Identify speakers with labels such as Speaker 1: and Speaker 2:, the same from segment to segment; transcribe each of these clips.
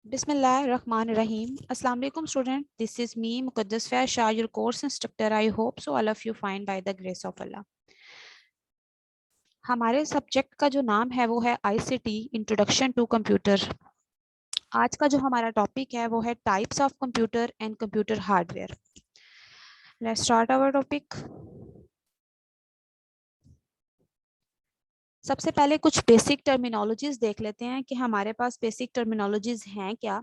Speaker 1: Bismillahirrahmanirrahim. Assalamu alaikum student. This is me Muqaddas Faiz Shah, your course instructor. I hope so all of you find by the grace of Allah. हमारे subject का जो नाम है वो है ICT introduction to computer. आज का जो हमारा टॉपिक है वो है types of computer and computer hardware. Let's start our topic. सबसे पहले कुछ बेसिक टर्मिनोलॉजीज देख लेते हैं कि हमारे पास बेसिक टर्मिनोलॉजीज हैं क्या।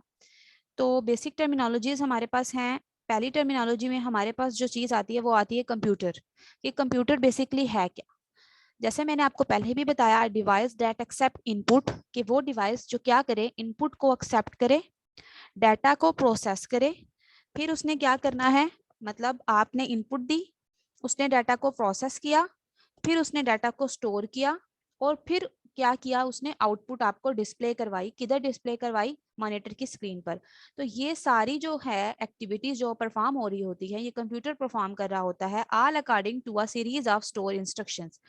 Speaker 1: तो बेसिक टर्मिनोलॉजीज हमारे पास हैं। पहली टर्मिनोलॉजी में हमारे पास जो चीज आती है वो आती है कंप्यूटर। ये कंप्यूटर बेसिकली है क्या। जैसे मैंने आपको पहले भी बताया, डिवाइस दैट एक्सेप्ट इनपुट, कि वो डिवाइस जो क्या करे, इनपुट को एक्सेप्ट करे, डाटा को प्रोसेस करे। फिर उसने क्या करना है, मतलब आपने इनपुट दी, उसने डाटा को प्रोसेस किया, फिर उसने डाटा को स्टोर किया, और फिर क्या किया, उसने आउटपुट आपको डिस्प्ले करवाई। किधर डिस्प्ले करवाई? मॉनिटर की स्क्रीन पर। तो ये सारी जो है एक्टिविटीज जो परफॉर्म हो रही होती है, ये कंप्यूटर परफॉर्म कर रहा होता है, all according to a series of store instructions,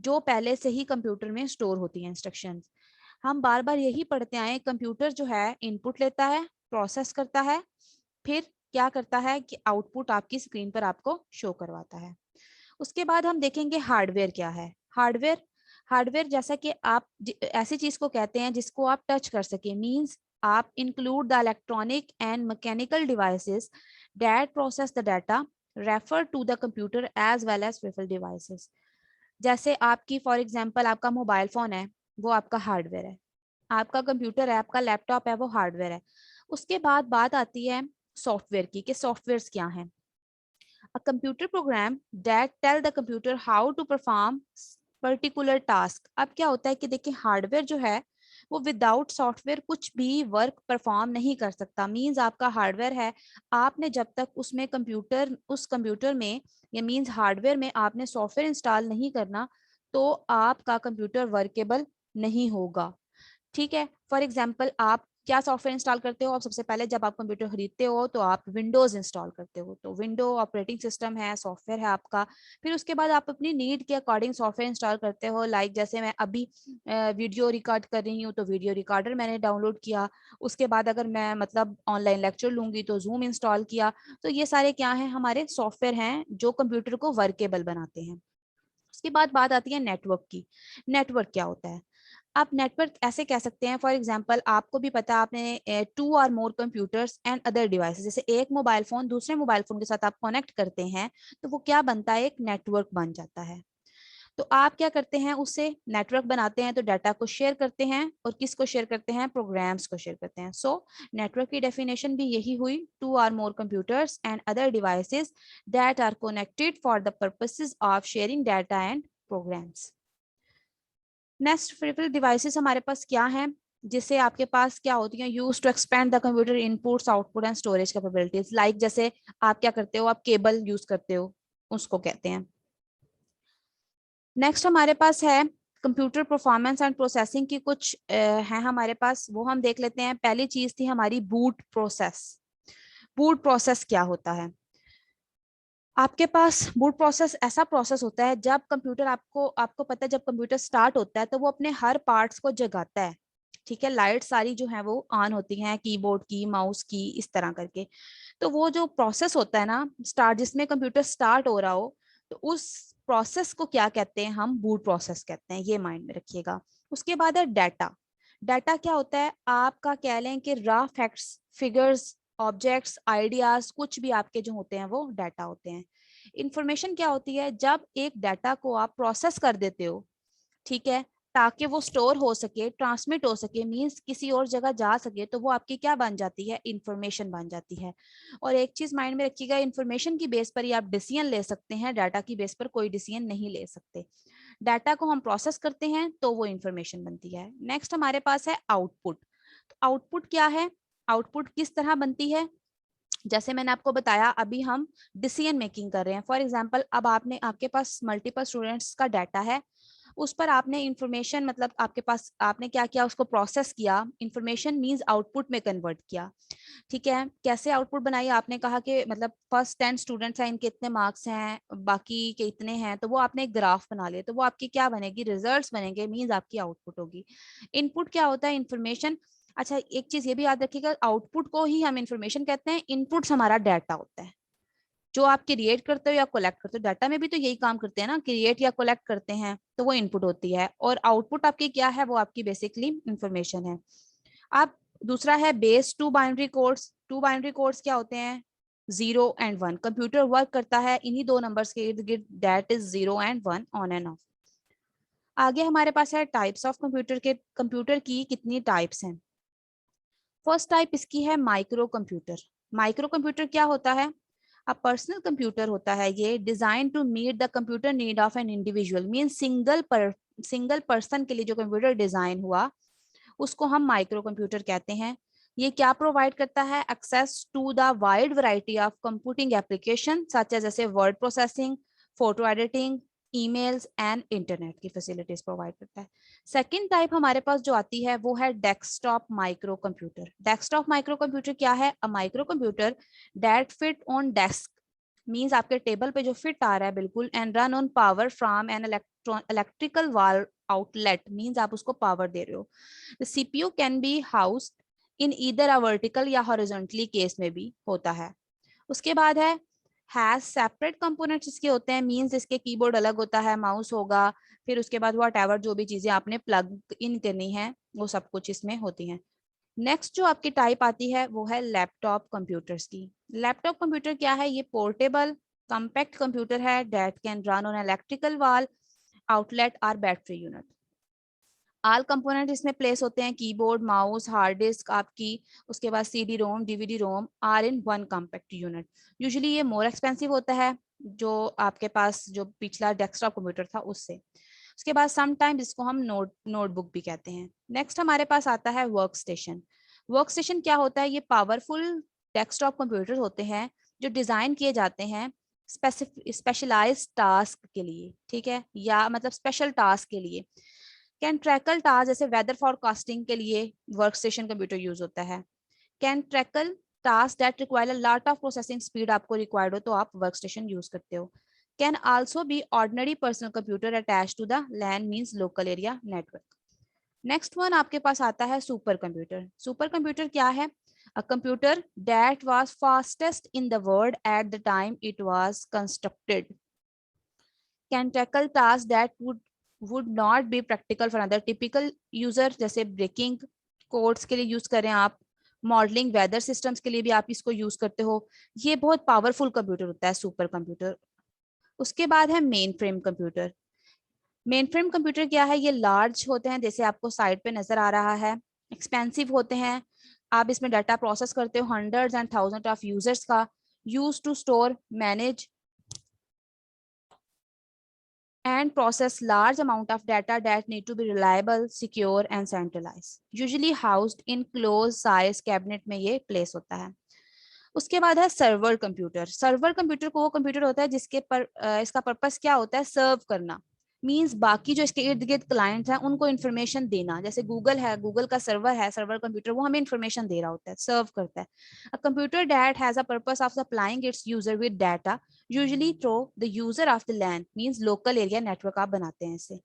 Speaker 1: जो पहले से ही कंप्यूटर में स्टोर होती हैं इंस्ट्रक्शंस। हम बार बार यही पढ़ते आए, कंप्यूटर जो है इनपुट लेता है, प्रोसेस करता है, फिर क्या करता है कि आउटपुट आपकी स्क्रीन पर आपको शो करवाता है। उसके बाद हम देखेंगे हार्डवेयर क्या है। हार्डवेयर हार्डवेयर जैसा कि आप ऐसी चीज को कहते हैं जिसको आप टच कर सके, मींस आप include the electronic and mechanical devices that process the data, refer to the computer as well as peripheral devices. जैसे आपकी फॉर एग्जांपल आपका मोबाइल फोन है, वो आपका हार्डवेयर है। आपका कंप्यूटर है, आपका लैपटॉप है, वो हार्डवेयर है। उसके बाद बात आती है सॉफ्टवेयर की, कि सॉफ्टवेयर्स क्या हैं। A computer program that tell the computer how to perform particular task। अब क्या होता है कि देखिए, हार्डवेयर जो है वो विदाउट सॉफ्टवेयर कुछ भी वर्क परफॉर्म नहीं कर सकता। मींस आपका हार्डवेयर है, आपने जब तक उसमें उस कंप्यूटर में, या मींस हार्डवेयर में आपने सॉफ्टवेयर इंस्टॉल नहीं करना, तो आपका कंप्यूटर वर्केबल नहीं होगा। ठीक है। फॉर एग्जाम्पल आप क्या सॉफ्टवेयर इंस्टॉल करते हो? आप सबसे पहले जब आप कंप्यूटर खरीदते हो तो आप विंडोज इंस्टॉल करते हो, तो विंडो ऑपरेटिंग सिस्टम है, सॉफ्टवेयर है आपका। फिर उसके बाद आप अपनी नीड के अकॉर्डिंग सॉफ्टवेयर इंस्टॉल करते हो। लाइक जैसे मैं अभी वीडियो रिकॉर्ड कर रही हूँ तो वीडियो रिकॉर्डर मैंने डाउनलोड किया। उसके बाद अगर मैं मतलब ऑनलाइन लेक्चर लूंगी तो जूम इंस्टॉल किया। तो ये सारे क्या हैं, हमारे सॉफ्टवेयर हैं जो कंप्यूटर को वर्केबल बनाते हैं। उसके बाद बात आती है नेटवर्क की। नेटवर्क क्या होता है? आप नेटवर्क ऐसे कह सकते हैं, फॉर एग्जांपल आपको भी पता है, आपने टू और more computers and other devices, जैसे एक मोबाइल फोन दूसरे मोबाइल फोन के साथ आप कनेक्ट करते हैं, तो वो क्या बनता है, एक नेटवर्क बन जाता है। तो आप क्या करते हैं, उससे नेटवर्क बनाते हैं, तो डाटा को शेयर करते हैं, और किसको शेयर करते हैं? प्रोग्राम्स को शेयर करते हैं। सो नेटवर्क की डेफिनेशन भी यही हुई, टू और more computers and other devices that are connected for the purposes of sharing data and programs. Next physical devices हमारे पास क्या है, जिससे आपके पास क्या होती है, use to expand the computer inputs output and storage capabilities. Like जैसे आप क्या करते हो, आप केबल यूज करते हो, उसको कहते हैं। नेक्स्ट हमारे पास है कंप्यूटर परफॉर्मेंस एंड प्रोसेसिंग की कुछ है हमारे पास, वो हम देख लेते हैं। पहली चीज थी हमारी बूट प्रोसेस। बूट प्रोसेस क्या होता है? आपके पास बूट प्रोसेस ऐसा प्रोसेस होता है जब कंप्यूटर, आपको आपको पता है, जब कंप्यूटर स्टार्ट होता है तो वो अपने हर पार्ट्स को जगाता है। ठीक है, लाइट सारी जो है वो ऑन होती हैं, कीबोर्ड की, माउस की, इस तरह करके। तो वो जो प्रोसेस होता है ना स्टार्ट, जिसमें कंप्यूटर स्टार्ट हो रहा हो, तो उस प्रोसेस को क्या कहते हैं? हम बूट प्रोसेस कहते हैं, ये माइंड में रखिएगा। उसके बाद है डाटा। डाटा क्या होता है? आपका कह लें कि raw facts, figures, objects, ideas, कुछ भी आपके जो होते हैं वो डाटा होते हैं। इंफॉर्मेशन क्या होती है? जब एक डाटा को आप प्रोसेस कर देते हो, ठीक है, ताकि वो स्टोर हो सके, ट्रांसमिट हो सके, मींस किसी और जगह जा सके, तो वो आपकी क्या बन जाती है? इंफॉर्मेशन बन जाती है। और एक चीज माइंड में रखिएगा, इंफॉर्मेशन की बेस पर ही आप डिसीजन ले सकते हैं, डाटा की बेस पर कोई डिसीजन नहीं ले सकते। डाटा को हम प्रोसेस करते हैं तो वो इंफॉर्मेशन बनती है। नेक्स्ट हमारे पास है आउटपुट। तो आउटपुट क्या है? आउटपुट किस तरह बनती है? जैसे मैंने आपको बताया, अभी हम डिसीजन मेकिंग कर रहे हैं। फॉर एग्जांपल, अब आपके पास मल्टीपल स्टूडेंट्स का डाटा है, उस पर आपने इंफॉर्मेशन, मतलब आपके पास आपने क्या किया, उसको प्रोसेस किया, इंफॉर्मेशन मींस आउटपुट में कन्वर्ट किया। ठीक है, कैसे आउटपुट बनाई? आपने कहा कि मतलब फर्स्ट 10 स्टूडेंट्स हैं, इनके इतने मार्क्स हैं, बाकी के इतने हैं, तो वो आपने एक ग्राफ बना लिया, तो वो आपकी क्या बनेगी? रिजल्ट्स बनेंगे, मींस आपकी आउटपुट होगी। इनपुट क्या होता है? इंफॉर्मेशन। अच्छा, एक चीज ये भी याद रखिएगा, आउटपुट को ही हम इंफॉर्मेशन कहते हैं, इनपुट्स हमारा डाटा होता है। जो आप क्रिएट करते हो या कोलेक्ट करते हो, डाटा में भी तो यही काम करते हैं ना, क्रिएट या कोलेक्ट करते हैं, तो वो इनपुट होती है। और आउटपुट आपकी क्या है, वो आपकी बेसिकली इंफॉर्मेशन है। आप दूसरा है base to binary codes. To binary codes क्या होते हैं, 0 and 1। कंप्यूटर वर्क करता है इन्हीं दो नंबर्स के इर्द गिर्द, that is 0 and 1, on end of. आगे हमारे पास है टाइप्स ऑफ कंप्यूटर के, कंप्यूटर की कितनी टाइप्स हैं। फर्स्ट टाइप इसकी है माइक्रो कंप्यूटर। माइक्रो कंप्यूटर क्या होता है, अ पर्सनल कंप्यूटर होता है ये, design to meet the computer need of an individual, mean single person के लिए जो कंप्यूटर डिजाइन हुआ उसको हम माइक्रो कंप्यूटर कहते हैं। ये क्या प्रोवाइड करता है, access to the wide variety of computing application such as जैसे word processing, photo editing, emails and internet की फैसिलिटीज प्रोवाइड करता है। सेकंड टाइप हमारे पास जो आती है वो है desktop micro computer. Desktop micro computer क्या है, a micro computer that fit on desk, means आपके टेबल पे जो फिट आ रहा है बिल्कुल, and run on power from an electrical wall outlet, means आप उसको पावर दे रहे हो। The CPU can be housed in either a vertical या हॉरिजॉन्टली केस में भी होता है। उसके बाद है हैज सेपरेट कंपोनेंट्स इसके होते हैं, मींस इसके कीबोर्ड अलग होता है, माउस होगा, फिर उसके बाद व्हाटएवर जो भी चीजें आपने प्लग इन करनी है वो सब कुछ इसमें होती हैं। नेक्स्ट जो आपकी टाइप आती है वो है लैपटॉप कंप्यूटर्स की। लैपटॉप कंप्यूटर क्या है, ये पोर्टेबल कॉम्पैक्ट कंप्यूटर है that can run on electrical wall outlet और बैटरी यूनिट। ऑल कंपोनेंट इसमें प्लेस होते हैं, कीबोर्ड, माउस, हार्ड डिस्क आपकी, उसके बाद CD ROM, DVD ROM are in one compact unit. Usually ये मोर एक्सपेंसिव होता है जो आपके पास जो पिछला डेस्कटॉप कंप्यूटर था उससे। उसके बाद समटाइम्स इसको हम नोटबुक भी कहते हैं। नेक्स्ट हमारे पास आता है वर्क स्टेशन। वर्क स्टेशन क्या होता है, ये पावरफुल डेस्कटॉप कंप्यूटर होते हैं जो डिजाइन किए जाते हैं स्पेशलाइज्ड टास्क के लिए, ठीक है, या मतलब स्पेशल टास्क के लिए। कैन ट्रैकल टास्क जैसे वेदर फोरकास्टिंग के लिए वर्क स्टेशन कंप्यूटर यूज होता है। Can tackle task that require a lot of processing speed आपको रिक्वायर्ड हो तो आप वर्क स्टेशन यूज करते हो। Can also be ordinary personal computer attach to the LAN means local area network. Next one आपके पास आता है सुपर कंप्यूटर। सुपर कंप्यूटर क्या है, a computer that was fastest in the world at the time it was constructed. Can tackle task that would not be practical for other typical user, जैसे breaking codes के लिए use करें आप, modelling weather systems के लिए भी आप इसको यूज करते हो। ये बहुत पावरफुल कंप्यूटर होता है सुपर कंप्यूटर। उसके बाद है main frame computer. Main frame computer क्या है, ये लार्ज होते हैं जैसे आपको साइड पे नजर आ रहा है, एक्सपेंसिव होते हैं। आप इसमें डाटा प्रोसेस करते हो hundreds and thousand of users का, use to store, manage and process large amount of data that need to be reliable, secure and centralized. Usually housed in closed size cabinet में ये place होता है। उसके बाद है सर्वर कंप्यूटर। सर्वर कंप्यूटर को वो कंप्यूटर होता है जिसके पर इसका पर्पस क्या होता है, सर्व करना, मींस बाकी जो इसके इर्द गिर्द क्लाइंट्स हैं उनको इन्फॉर्मेशन देना। जैसे गूगल है, गूगल का सर्वर है, सर्वर कंप्यूटर, वो हमें इन्फॉर्मेशन दे रहा होता है, सर्व करता है। A computer that has a purpose of supplying its user with data usually through the user of the LAN, means local area network आप बनाते हैं इससे।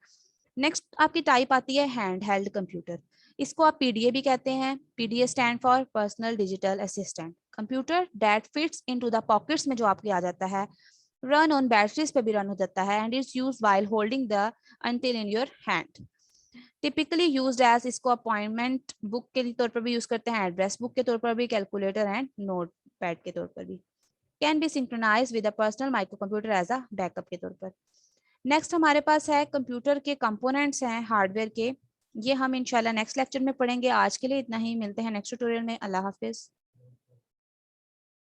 Speaker 1: नेक्स्ट आपकी टाइप आती है हैंड हेल्ड कंप्यूटर। इसको आप पीडीए भी कहते हैं। PDA stand for personal digital assistant, computer that fits into the pockets में जो आपके आ जाता है, रन ऑन बैटरीज पे भी रन हो जाता है, and is used while holding the until in your hand. Typically used as, इसको अपॉइंटमेंट बुक के तौर पर भी यूज करते हैं, एड्रेस बुक के तौर पर भी, कैलकुलेटर एंड नोट पैड के तौर पर भी। Can be synchronize with a personal microcomputer as a backup के तौर पर। नेक्स्ट हमारे पास है कंप्यूटर के कंपोनेंट्स हैं हार्डवेयर के, ये हम इंशाल्लाह नेक्स्ट लेक्चर में पढ़ेंगे। आज के लिए इतना ही, मिलते हैं नेक्स्ट ट्यूटोरियल में। अल्लाह हाफिज।